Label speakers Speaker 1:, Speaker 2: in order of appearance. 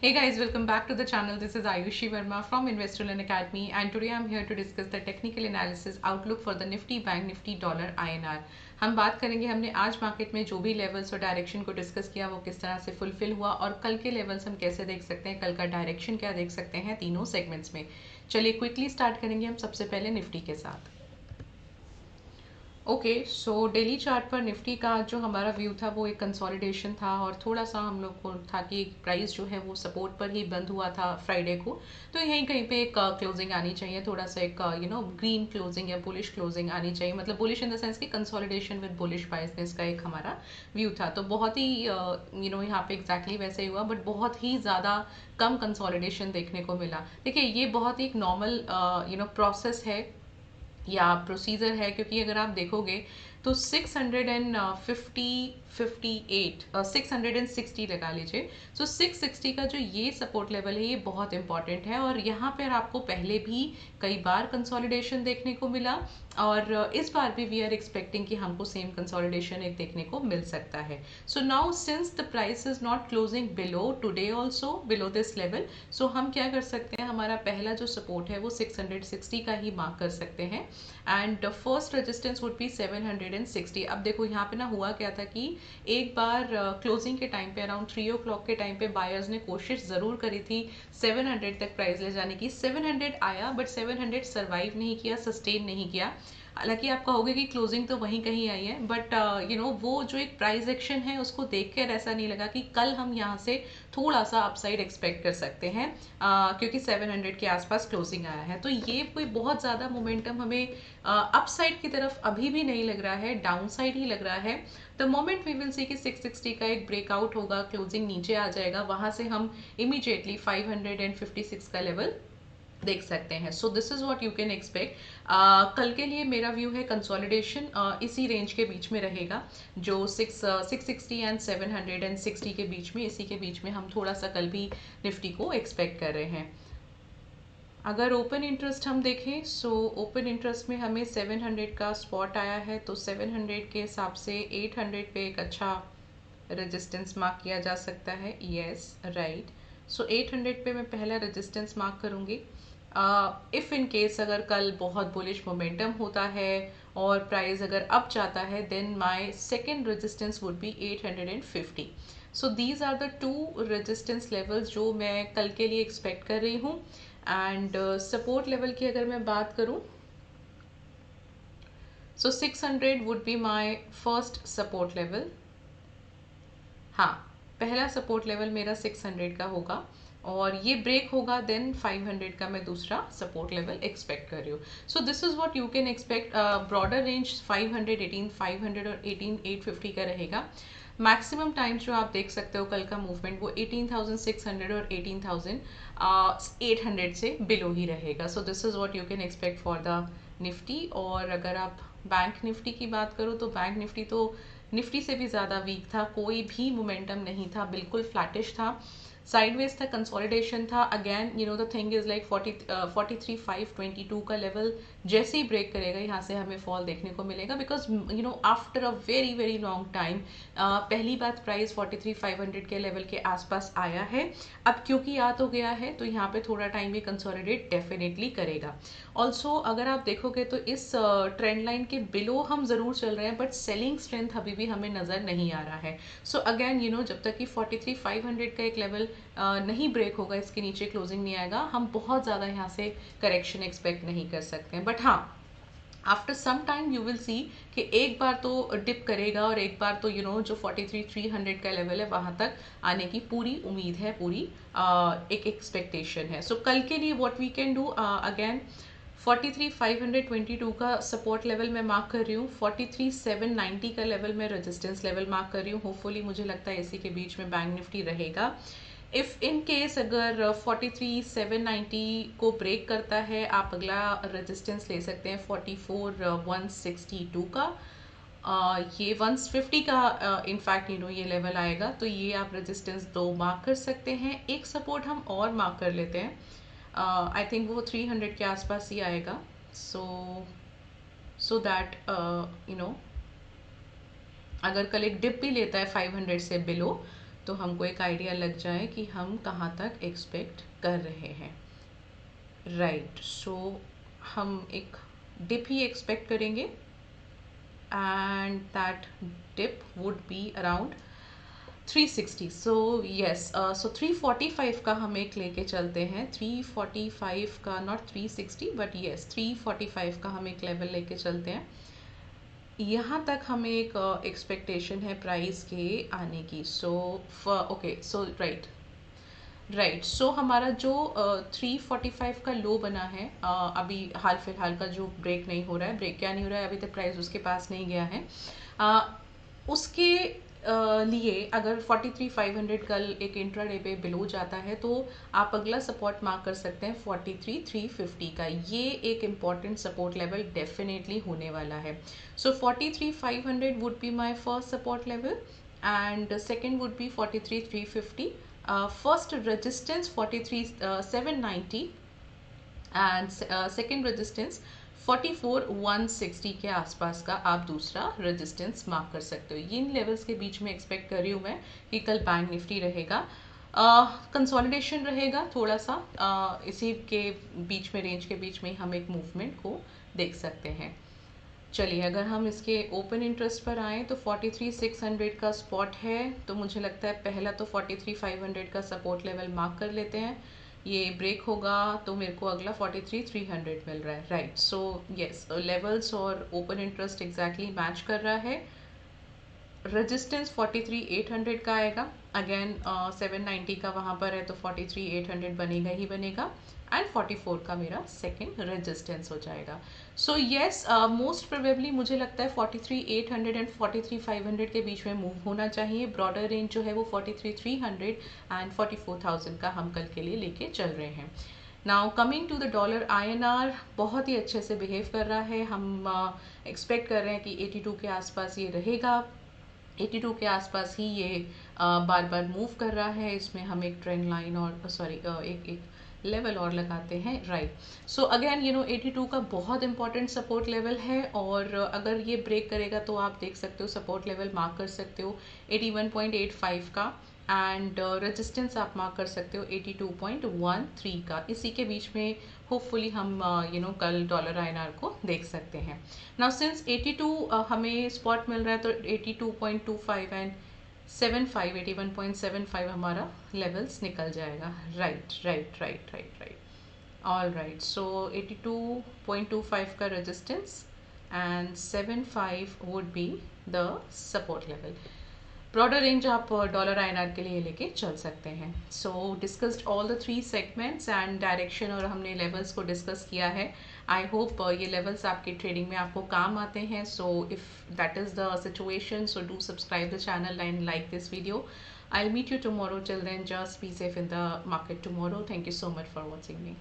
Speaker 1: Hey guys, welcome back to the channel. This is Ayushi Verma from Investorland Academy, and today I'm here to discuss the technical analysis outlook for the Nifty Bank Nifty Dollar INR. हम बात करेंगे हमने आज market में जो भी levels और direction को डिस्कस किया वो किस तरह से फुलफिल हुआ और कल के लेवल्स हम कैसे देख सकते हैं, कल का डायरेक्शन क्या देख सकते हैं तीनों सेगमेंट्स में। चलिए क्विकली स्टार्ट करेंगे हम सबसे पहले निफ्टी के साथ। ओके, सो डेली चार्ट पर निफ्टी का जो हमारा व्यू था वो एक कंसोलिडेशन था और थोड़ा सा हम लोग को था कि प्राइस जो है वो सपोर्ट पर ही बंद हुआ था फ्राइडे को। तो यहीं कहीं पे एक क्लोजिंग आनी चाहिए, थोड़ा सा एक ग्रीन क्लोजिंग या बुलिश क्लोजिंग आनी चाहिए, मतलब बुलिश इन द सेंस कि कंसोलिडेशन विद बुलिश बायसनेस का एक हमारा व्यू था। तो बहुत ही यहाँ पे एग्जैक्टली वैसे ही हुआ, बट बहुत ही ज़्यादा कम कंसोलिडेशन देखने को मिला। देखिए ये बहुत ही एक नॉर्मल प्रोसेस है या प्रोसीजर है, क्योंकि अगर आप देखोगे तो 660 लगा लीजिए। सो 660 का जो ये सपोर्ट लेवल है ये बहुत इंपॉर्टेंट है और यहाँ पर आपको पहले भी कई बार कंसोलिडेशन देखने को मिला और इस बार भी वी आर एक्सपेक्टिंग कि हमको सेम कंसोलिडेशन एक देखने को मिल सकता है। So now since the price is not closing below today also below this level, so हम क्या कर सकते हैं, हमारा पहला जो सपोर्ट है वो 660 का ही मार्क कर सकते हैं and first resistance would B 760। अब देखो यहाँ पे ना हुआ क्या था कि एक बार क्लोजिंग के टाइम पे अराउंड 3 o'clock के टाइम पे बायर्स ने कोशिश ज़रूर करी थी 700 तक प्राइस ले जाने की। 700 आया बट 700 सर्वाइव नहीं किया, सस्टेन नहीं किया। हालांकि आप कहोगे कि क्लोजिंग तो वहीं कहीं आई है, बट वो जो एक प्राइस एक्शन है उसको देख कर ऐसा नहीं लगा कि कल हम यहाँ से थोड़ा सा अपसाइड एक्सपेक्ट कर सकते हैं, क्योंकि 700 के आसपास क्लोजिंग आया है। तो ये कोई बहुत ज़्यादा मोमेंटम हमें अपसाइड की तरफ अभी भी नहीं लग रहा है, डाउन साइड ही लग रहा है। The moment we will see कि 660 का एक ब्रेकआउट होगा, क्लोजिंग नीचे आ जाएगा, वहां से हम इमीडिएटली 556 का लेवल देख सकते हैं। So this is what you can expect. कल के लिए मेरा व्यू है कंसोलिडेशन इसी रेंज के बीच में रहेगा, जो 660 एंड 760 के बीच में, इसी के बीच में हम थोड़ा सा कल भी निफ्टी को एक्सपेक्ट कर रहे हैं। अगर ओपन इंटरेस्ट हम देखें, सो ओपन इंटरेस्ट में हमें 700 का स्पॉट आया है, तो 700 के हिसाब से 800 पे एक अच्छा रेजिस्टेंस मार्क किया जा सकता है। यस राइट, सो 800 पे मैं पहला रेजिस्टेंस मार्क करूँगी। इफ़ इन केस अगर कल बहुत बुलिश मोमेंटम होता है और प्राइस अगर अप जाता है, then my second resistance would be 850। So these are the two resistance levels जो मैं कल के लिए एक्सपेक्ट कर रही हूँ। एंड सपोर्ट लेवल की अगर मैं बात करूं, सो 600 would be my first support level. हाँ, पहला सपोर्ट लेवल मेरा 600 का होगा और ये ब्रेक होगा, देन 500 का मैं दूसरा सपोर्ट लेवल एक्सपेक्ट कर रही हूँ। So this is what you can expect. Broader range 500, 18500 और 18850 का रहेगा। मैक्सिमम टाइम्स जो आप देख सकते हो कल का मूवमेंट वो 18600 और 18800 से बिलो ही रहेगा। So this is what you can expect for the Nifty. और अगर आप बैंक निफ्टी की बात करो तो बैंक निफ्टी तो निफ्टी से भी ज़्यादा वीक था, कोई भी मोमेंटम नहीं था, बिल्कुल फ्लैटिश था, साइडवेज था, कंसोलिडेशन था। Again the thing is like 43,522 का लेवल जैसे ही ब्रेक करेगा यहाँ से हमें फॉल देखने को मिलेगा, because after a very very long time पहली बात प्राइस 43,500 के लेवल के आसपास आया है। अब क्योंकि आ तो गया है तो यहाँ पे थोड़ा टाइम भी कंसोलिडेट डेफिनेटली करेगा। ऑल्सो अगर आप देखोगे तो इस ट्रेंड लाइन के बिलो हम ज़रूर चल रहे हैं, बट सेलिंग स्ट्रेंथ अभी भी हमें नज़र नहीं आ रहा है। सो अगेन जब तक कि 43,500 का एक लेवल नहीं ब्रेक होगा, इसके नीचे क्लोजिंग नहीं आएगा, हम बहुत ज़्यादा यहाँ से करेक्शन एक्सपेक्ट नहीं कर सकते हैं। बट हाँ, after some time you will see कि एक बार तो डिप करेगा और एक बार तो जो 43,300 का लेवल है वहाँ तक आने की पूरी उम्मीद है, पूरी एक एक्सपेक्टेशन है। सो कल के लिए what we can do, again 43,522 का सपोर्ट लेवल मैं मार्क कर रही हूँ, 43,790 का लेवल मैं रेजिस्टेंस लेवल मार्क कर रही हूँ। होपफुली मुझे लगता है इसी के बीच में बैंक निफ्टी रहेगा। इफ़ इन केस अगर 43,790 को ब्रेक करता है, आप अगला रेजिस्टेंस ले सकते हैं 44,162 का। ये 150 का इनफैक्ट ये लेवल आएगा, तो ये आप रेजिस्टेंस दो मार्क कर सकते हैं। एक सपोर्ट हम और मार्क कर लेते हैं, आई थिंक वो 300 के आसपास ही आएगा। सो दैट अगर कल एक डिप भी लेता है 500 से बिलो, तो हमको एक आइडिया लग जाए कि हम कहाँ तक एक्सपेक्ट कर रहे हैं। राइट, सो हम एक डिप ही एक्सपेक्ट करेंगे and that dip would be around 360। So yes, so 345 का हम एक लेके चलते हैं, 345 का, नॉट 360 बट यस 345 का हम एक लेवल लेके चलते हैं। यहाँ तक हमें एक एक्सपेक्टेशन है प्राइस के आने की। सो ओके, सो राइट, सो हमारा जो 345 का लो बना है, अभी हाल फिलहाल का जो ब्रेक नहीं हो रहा है, ब्रेक क्या नहीं हो रहा है, अभी तक प्राइस उसके पास नहीं गया है, उसके लिए अगर 43,500 कल एक इंट्राडे पे बिलो जाता है तो आप अगला सपोर्ट मार्क कर सकते हैं 43,350 का। ये एक इम्पॉर्टेंट सपोर्ट लेवल डेफिनेटली होने वाला है। सो 43,500 would be my first support level and second would be 43,350। First resistance 43,790 and second resistance 44,160 के आसपास का आप दूसरा रेजिस्टेंस मार्क कर सकते हो। इन लेवल्स के बीच में एक्सपेक्ट कर रही हूँ मैं कि कल बैंक निफ्टी रहेगा, कंसोलिडेशन रहेगा थोड़ा सा, इसी के बीच में, रेंज के बीच में हम एक मूवमेंट को देख सकते हैं। चलिए, अगर हम इसके ओपन इंटरेस्ट पर आएँ तो 43,600 का स्पॉट है, तो मुझे लगता है पहला तो 43,500 का सपोर्ट लेवल मार्क कर लेते हैं। ये ब्रेक होगा तो मेरे को अगला 43,300 मिल रहा है। राइट, सो यस, लेवल्स और ओपन इंटरेस्ट एग्जैक्टली मैच कर रहा है। रेजिस्टेंस 43,800 का आएगा, अगेन 790 का वहाँ पर है तो 43,800 बनेगा ही बनेगा, एंड 44 का मेरा सेकेंड रेजिस्टेंस हो जाएगा। सो येस, मोस्ट प्रोबेबली मुझे लगता है 43,800 एंड 43,500 के बीच में मूव होना चाहिए। ब्रॉडर रेंज जो है वो 43,300 एंड 44,000 का हम कल के लिए लेके चल रहे हैं। Now coming to the dollar INR, बहुत ही अच्छे से बिहेव कर रहा है। हम एक्सपेक्ट कर रहे हैं कि 82 के आसपास ये रहेगा, 82 के आसपास ही ये बार बार मूव कर रहा है। इसमें हम एक ट्रेंड लाइन और सॉरी एक लेवल और लगाते हैं। राइट, सो अगेन 82 का बहुत इंपॉर्टेंट सपोर्ट लेवल है, और अगर ये ब्रेक करेगा तो आप देख सकते हो सपोर्ट लेवल मार्क कर सकते हो 81.85 का, एंड रेजिस्टेंस आप मार्क कर सकते हो 82.13 का। इसी के बीच में होपफुली हम कल डॉलर INR को देख सकते हैं। नाउ सिंस 82 हमें स्पॉट मिल रहा है तो 82.25 एंड 75, 81.75 हमारा लेवल्स निकल जाएगा। राइट, ऑल राइट, सो 82.25 का resistance and 75 would be the support level. Broader range आप डॉलर INR के लिए लेके चल सकते हैं। So discussed all the 3 segments and direction, और हमने लेवल्स को डिस्कस किया है। आई होप ये लेवल्स आपकी ट्रेडिंग में आपको काम आते हैं। So if that is the situation, so do subscribe the channel and like this video. I'll meet you tomorrow. Till then, just be safe in the market tomorrow. Thank you so much for watching me.